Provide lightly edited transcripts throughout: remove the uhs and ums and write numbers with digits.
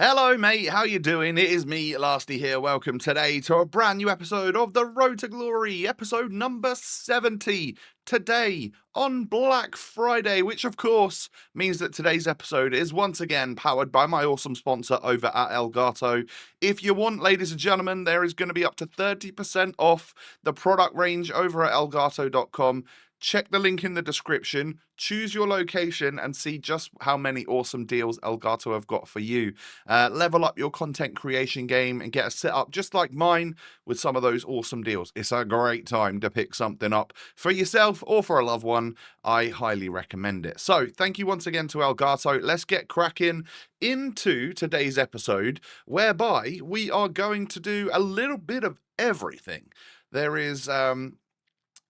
Hello, mate. How you doing? It is me, Lasty here. Welcome today to a brand new episode of The Road to Glory, episode number 70. Today on Black Friday, which of course means that today's episode is once again powered by my awesome sponsor over at Elgato. If you want, ladies and gentlemen, there is going to be up to 30% off the product range over at elgato.com. Check the link in the description, choose your location, and see just how many awesome deals Elgato have got for you. Level up your content creation game and get a setup just like mine with some of those awesome deals. It's a great time to pick something up for yourself or for a loved one. I highly recommend it. So, thank you once again to Elgato. Let's get cracking into today's episode, whereby we are going to do a little bit of everything.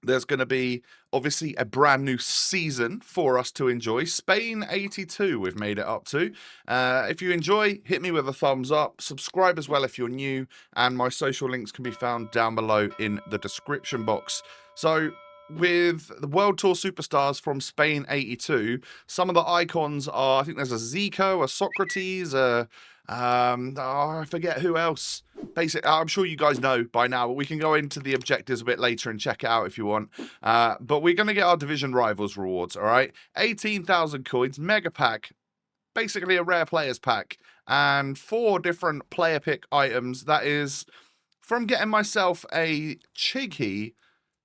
There's going to be, obviously, a brand new season for us to enjoy. Spain 82 we've made it up to. If you enjoy, hit me with a thumbs up. Subscribe as well if you're new. And my social links can be found down below in the description box. So, with the World Tour Superstars from Spain 82, some of the icons are, I think there's a Zico, a Socrates, I forget who else. Basically, I'm sure you guys know by now, but we can go into the objectives a bit later and check it out if you want. But we're going to get our division rivals rewards, all right? 18,000 coins, mega pack, basically a rare players pack, and 4 different player pick items. That is from getting myself a cheeky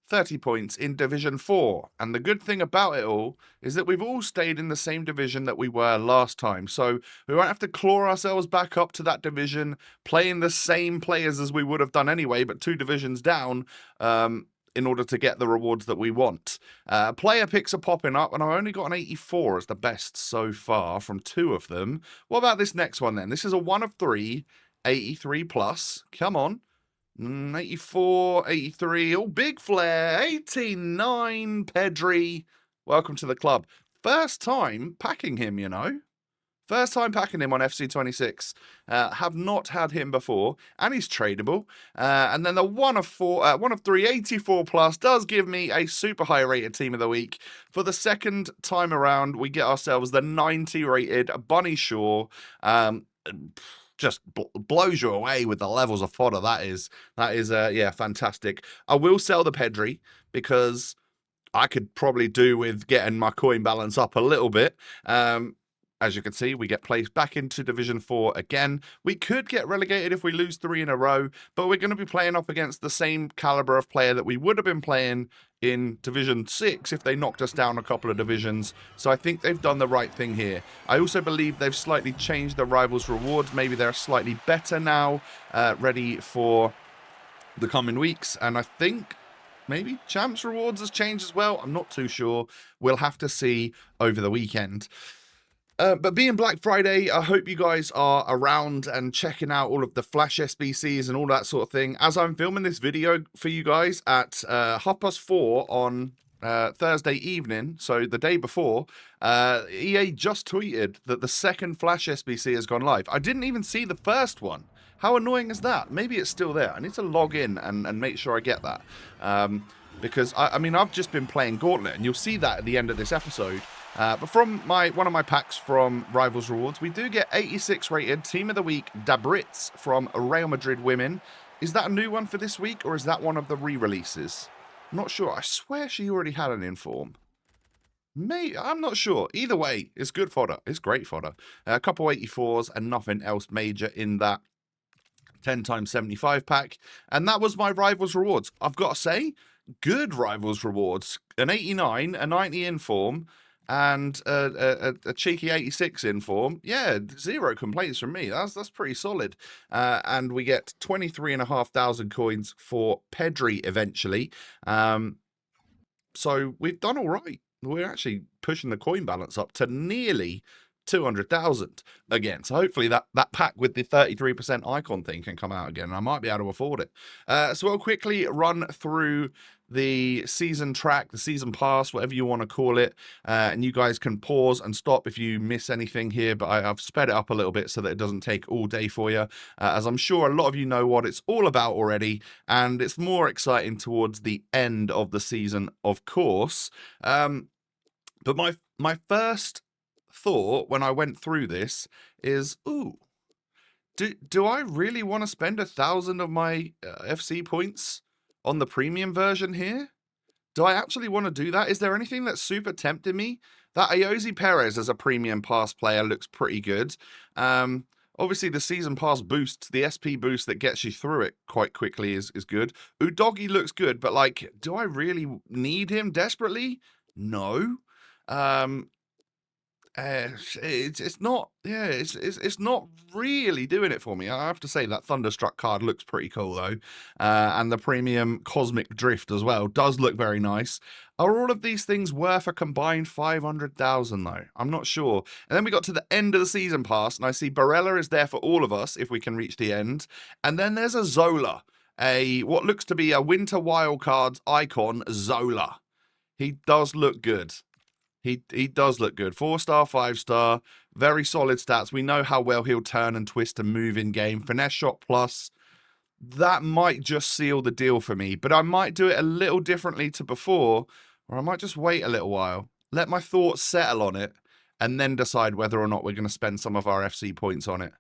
30 points in Division 4. And the good thing about it all is that we've all stayed in the same division that we were last time. So we won't have to claw ourselves back up to that division, playing the same players as we would have done anyway, but 2 divisions down in order to get the rewards that we want. Player picks are popping up, and I've only got an 84 as the best so far from 2 of them. What about this next one then? This is a 1 of 3, 83 plus. Come on. 84, 83, oh, big flare, 89, Pedri. Welcome to the club. First time packing him, you know. First time packing him on FC26. Have not had him before, and he's tradable. And then the 1 of 3, 84 plus does give me a super high rated team of the week. For the second time around, we get ourselves the 90 rated Bunny Shaw. Just blows you away with the levels of fodder that is. Yeah, fantastic. I will sell the Pedri because I could probably do with getting my coin balance up a little bit. As you can see, we get placed back into Division 4 again. We could get relegated if we lose 3 in a row, but we're going to be playing up against the same caliber of player that we would have been playing in Division 6 if they knocked us down a couple of divisions. So I think they've done the right thing here. I also believe they've slightly changed the rivals' rewards. Maybe they're slightly better now, ready for the coming weeks. And I think maybe Champs rewards has changed as well. I'm not too sure. We'll have to see over the weekend. But being Black Friday, I hope you guys are around and checking out all of the Flash SBCs and all that sort of thing. As I'm filming this video for you guys at 4:30 on Thursday evening, so the day before, EA just tweeted that the second Flash SBC has gone live. I didn't even see the first one. How annoying is that? Maybe it's still there. I need to log in and make sure I get that. Because, I mean, I've just been playing Gauntlet, and you'll see that at the end of this episode. But from one of my packs from Rivals Rewards, we do get 86 rated Team of the Week Dabritz from Real Madrid Women. Is that a new one for this week, or is that one of the re-releases? I'm not sure. I swear she already had an inform. I'm not sure. Either way, it's good fodder. It's great fodder. A couple 84s and nothing else major in that 10 times 75 pack. And that was my Rivals Rewards. I've got to say, good Rivals Rewards. An 89, a 90 inform, and a cheeky 86 in form. Yeah, 0 complaints from me. That's pretty solid. And we get 23,500 coins for Pedri eventually. So we've done all right. We're actually pushing the coin balance up to nearly 200,000 again. So hopefully that pack with the 33% icon thing can come out again. I might be able to afford it. So we'll quickly run through the season track, the season pass, whatever you want to call it. And you guys can pause and stop if you miss anything here, but I've sped it up a little bit so that it doesn't take all day for you, as I'm sure a lot of you know what it's all about already, and it's more exciting towards the end of the season, of course. But my first thought when I went through this is, ooh, Do I really want to spend 1,000 of my FC points on the premium version here? Do I actually want to do that? Is there anything that's super tempting me? That Ayoze Perez as a premium pass player looks pretty good. Obviously, the season pass boost, the SP boost that gets you through it quite quickly is good. Udogi looks good, but like, do I really need him desperately? No. It's not, yeah, it's not really doing it for me. I have to say that Thunderstruck card looks pretty cool though, and the premium Cosmic Drift as well does look very nice. Are all of these things worth a combined 500,000 though? I'm not sure. And then we got to the end of the season pass, and I see Barella is there for all of us if we can reach the end. And then there's a Zola, what looks to be a Winter Wildcards icon, Zola. He does look good. He does look good. 4-star, 5-star, very solid stats. We know how well he'll turn and twist and move in game. Finesse shot plus. That might just seal the deal for me, but I might do it a little differently to before, or I might just wait a little while, let my thoughts settle on it, and then decide whether or not we're going to spend some of our FC points on it.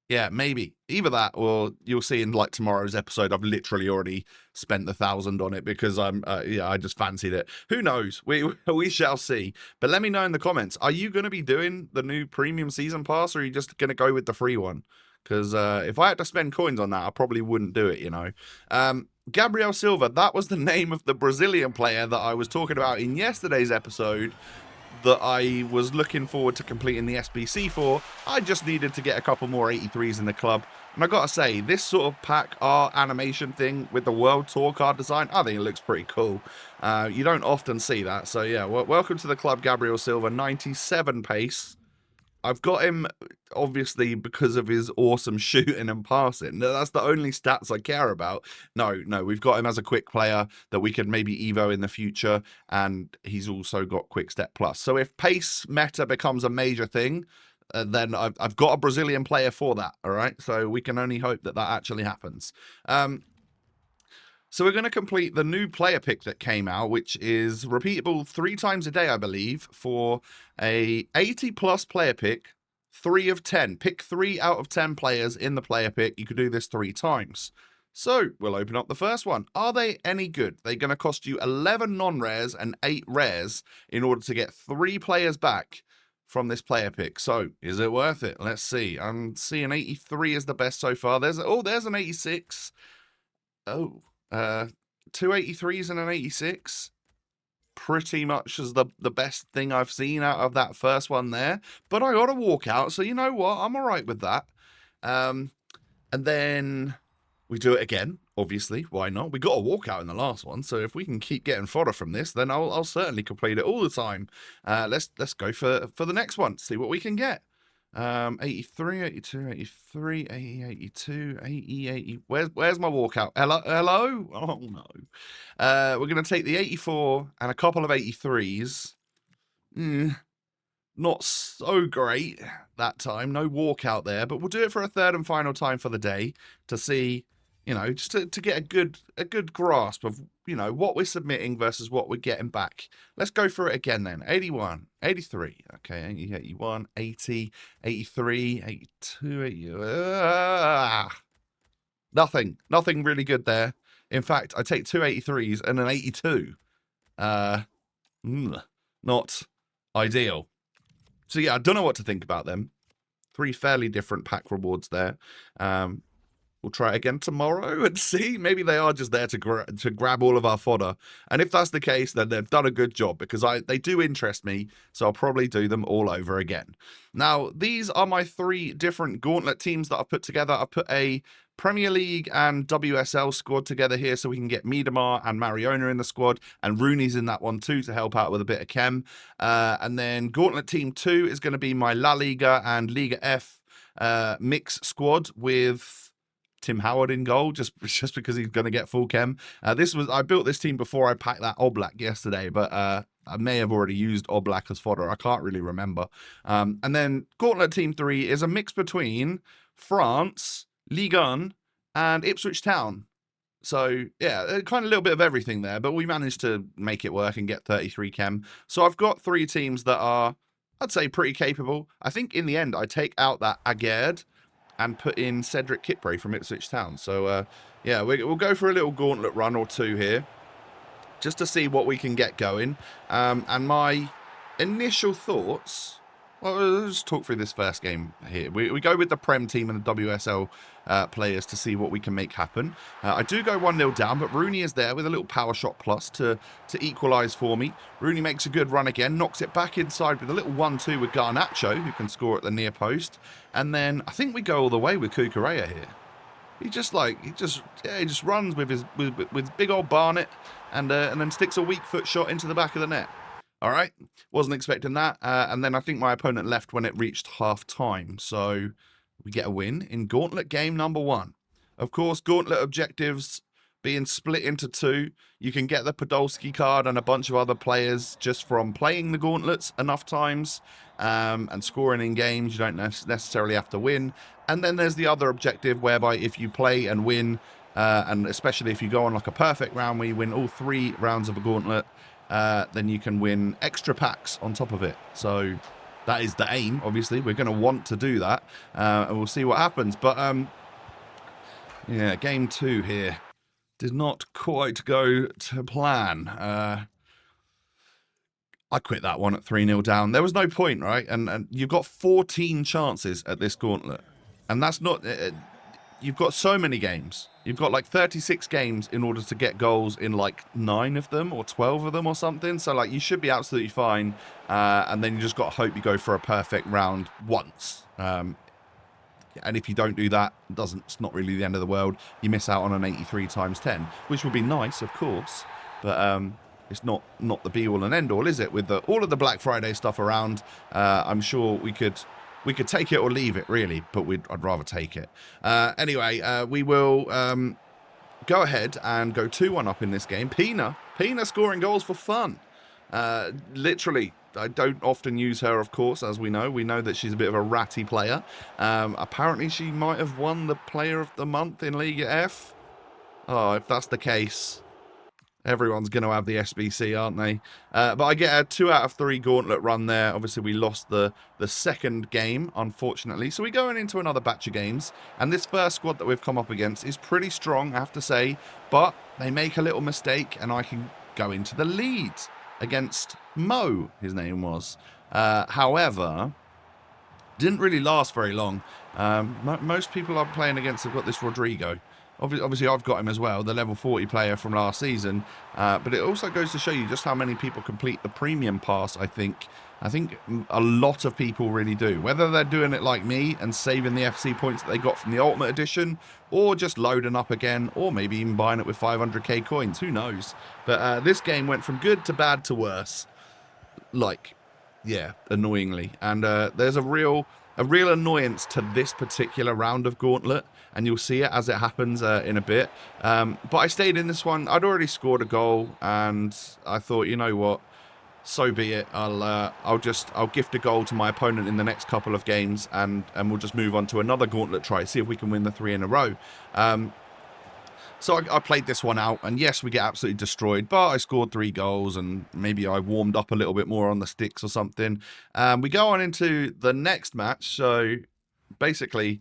Yeah, maybe. Either that, or you'll see in like tomorrow's episode, I've literally already spent 1,000 on it because I just fancied it. Who knows? We shall see. But let me know in the comments. Are you going to be doing the new premium season pass, or are you just going to go with the free one? Because if I had to spend coins on that, I probably wouldn't do it, you know. Gabriel Silva, that was the name of the Brazilian player that I was talking about in yesterday's episode, that I was looking forward to completing the SBC for. I just needed to get a couple more 83s in the club. And I gotta say, this sort of pack art animation thing with the World Tour card design, I think it looks pretty cool. You don't often see that. So yeah, welcome to the club, Gabriel Silva, 97 pace. I've got him, obviously, because of his awesome shooting and passing. That's the only stats I care about. No, we've got him as a quick player that we could maybe Evo in the future, and he's also got Quick Step Plus. So if pace meta becomes a major thing, then I've got a Brazilian player for that, all right? So we can only hope that that actually happens. So we're going to complete the new player pick that came out, which is repeatable 3 times a day, I believe, for a 80+ player pick, 3 of 10. Pick 3 out of 10 players in the player pick. You could do this 3 times. So we'll open up the first one. Are they any good? They're going to cost you 11 non-rares and 8 rares in order to get 3 players back from this player pick. So is it worth it? Let's see. I'm seeing 83 is the best so far. There's an 86. Oh. 2 83s and an 86. Pretty much is the best thing I've seen out of that first one there. But I got a walkout, so you know what? I'm all right with that. And then we do it again, obviously. Why not? We got a walkout in the last one, so if we can keep getting fodder from this, then I'll certainly complete it all the time. Let's go for the next one, see what we can get. 83, 82, 83, 80, 82, 80, 80. Where's my walkout? Hello? Oh, no. We're going to take the 84 and a couple of 83s. Not so great that time. No walkout there, but we'll do it for a third and final time for the day to see, you know, just to get a good grasp of, you know, what we're submitting versus what we're getting back. Let's go through it again then. 81, 83, okay, 80, 81, 80, 83, 82, 80, nothing really good there. In fact, I take 2 83s and an 82. Not ideal. So yeah, I don't know what to think about them. 3 fairly different pack rewards there. We'll try it again tomorrow and see. Maybe they are just there to grab all of our fodder. And if that's the case, then they've done a good job because they do interest me. So I'll probably do them all over again. Now, these are my 3 different Gauntlet teams that I've put together. I've put a Premier League and WSL squad together here so we can get Miedemar and Mariona in the squad. And Rooney's in that one too to help out with a bit of chem. And then Gauntlet Team 2 is going to be my La Liga and Liga F mix squad with Tim Howard in goal, just because he's going to get full chem. I built this team before I packed that Oblak yesterday, but I may have already used Oblak as fodder. I can't really remember. And then Gauntlet Team 3 is a mix between France, Ligue 1, and Ipswich Town. So, yeah, kind of a little bit of everything there, but we managed to make it work and get 33 chem. So I've got 3 teams that are, I'd say, pretty capable. I think in the end, I take out that Aguerd, and put in Cedric Kipre from Ipswich Town. So, yeah, we'll go for a little gauntlet run or two here, just to see what we can get going. And my initial thoughts... Well, let's talk through this first game here. We go with the Prem team and the WSL players to see what we can make happen. I do go 1-0 down, but Rooney is there with a little power shot plus to equalise for me. Rooney makes a good run again, knocks it back inside with a little 1-2 with Garnacho, who can score at the near post. And then I think we go all the way with Cucurella here. He just runs with big old Barnett and then sticks a weak foot shot into the back of the net. All right, wasn't expecting that. And then I think my opponent left when it reached half-time. So we get a win in Gauntlet game number 1. Of course, Gauntlet objectives being split into 2. You can get the Podolski card and a bunch of other players just from playing the Gauntlets enough times and scoring in games. You don't necessarily have to win. And then there's the other objective whereby if you play and win, and especially if you go on like a perfect round where you win all 3 rounds of a Gauntlet, then you can win extra packs on top of it. So that is the aim, obviously. We're going to want to do that, and we'll see what happens. But, yeah, game 2 here did not quite go to plan. I quit that one at 3-0 down. There was no point, right? And you've got 14 chances at this Gauntlet. And that's not... you've got so many games. You've got like 36 games in order to get goals in like 9 of them or 12 of them or something. So like you should be absolutely fine. And then you just got to hope you go for a perfect round once. And if you don't do that, it's not really the end of the world. You miss out on an 83 times 10, which would be nice, of course. But it's not the be-all and end-all, is it? With all of the Black Friday stuff around, I'm sure we could take it or leave it, really, but I'd rather take it. Anyway, we will go ahead and go 2-1 up in this game. Pina scoring goals for fun. Literally, I don't often use her, of course, as we know. We know that she's a bit of a ratty player. Apparently, she might have won the Player of the Month in Liga F. Oh, if that's the case... Everyone's going to have the SBC, aren't they? But I get a 2 out of 3 Gauntlet run there. Obviously, we lost the second game, unfortunately. So we're going into another batch of games. And this first squad that we've come up against is pretty strong, I have to say. But they make a little mistake, and I can go into the lead against Mo, his name was. However, didn't really last very long. Most people I'm playing against have got this Rodrigo. Obviously, I've got him as well, the level 40 player from last season. But it also goes to show you just how many people complete the premium pass, I think. I think a lot of people really do. Whether they're doing it like me and saving the FC points that they got from the Ultimate Edition, or just loading up again, or maybe even buying it with 500k coins. Who knows? But this game went from good to bad to worse. Like, yeah, annoyingly. And there's a real annoyance to this particular round of Gauntlet, and you'll see it as it happens in a bit. But I stayed in this one. I'd already scored a goal, and I thought, you know what, so be it. I'll gift a goal to my opponent in the next couple of games, and we'll just move on to another Gauntlet try, see if we can win the 3 in a row. So I played this one out, and yes, we get absolutely destroyed, but I scored 3 goals, and maybe I warmed up a little bit more on the sticks or something. We go on into the next match, so basically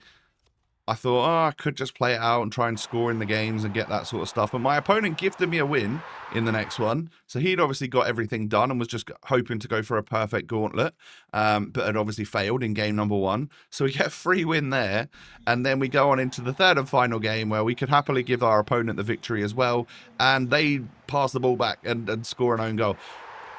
I thought, I could just play it out and try and score in the games and get that sort of stuff. But my opponent gifted me a win in the next one. So he'd obviously got everything done and was just hoping to go for a perfect Gauntlet. But had obviously failed in game number 1. So we get a free win there. And then we go on into the third and final game where we could happily give our opponent the victory as well. And they pass the ball back and score an own goal.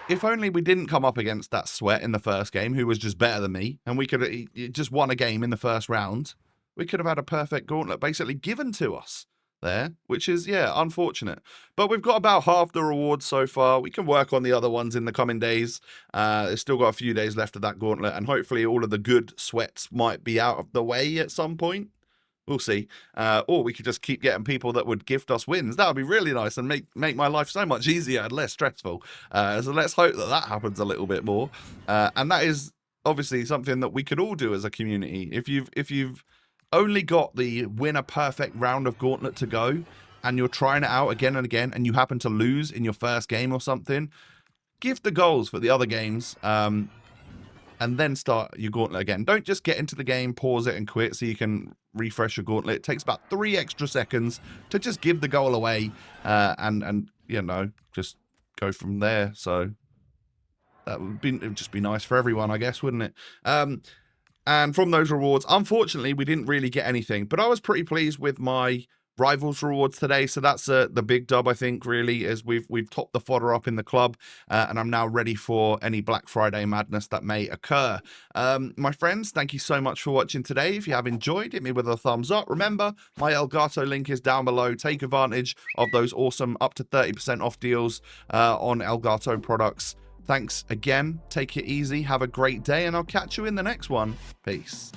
If only we didn't come up against that Sweat in the first game, who was just better than me, and we could have just won a game in the first round. We could have had a perfect Gauntlet basically given to us there, which is, yeah, unfortunate. But we've got about half the rewards so far. We can work on the other ones in the coming days. There's still got a few days left of that Gauntlet, and hopefully all of the good Sweats might be out of the way at some point. We'll see. Or we could just keep getting people that would gift us wins. That would be really nice and make my life so much easier and less stressful. So let's hope that happens a little bit more. And that is obviously something that we could all do as a community. If you've only got the win a perfect round of Gauntlet to go, and you're trying it out again and again, and you happen to lose in your first game or something, give the goals for the other games. And and then start your Gauntlet again. Don't just get into the game, pause it, and quit so you can refresh your Gauntlet. It takes about 3 extra seconds to just give the goal away, and you know, just go from there. So that would just be nice for everyone, I guess, wouldn't it? And from those rewards, unfortunately, we didn't really get anything, but I was pretty pleased with my Rivals rewards today. So that's the big dub, I think, really, is we've topped the fodder up in the club, and I'm now ready for any Black Friday madness that may occur. My friends, thank you so much for watching today. If you have enjoyed, hit me with a thumbs up. Remember, my Elgato link is down below. Take advantage of those awesome up to 30% off deals on Elgato products. Thanks again. Take it easy. Have a great day, and I'll catch you in the next one. Peace.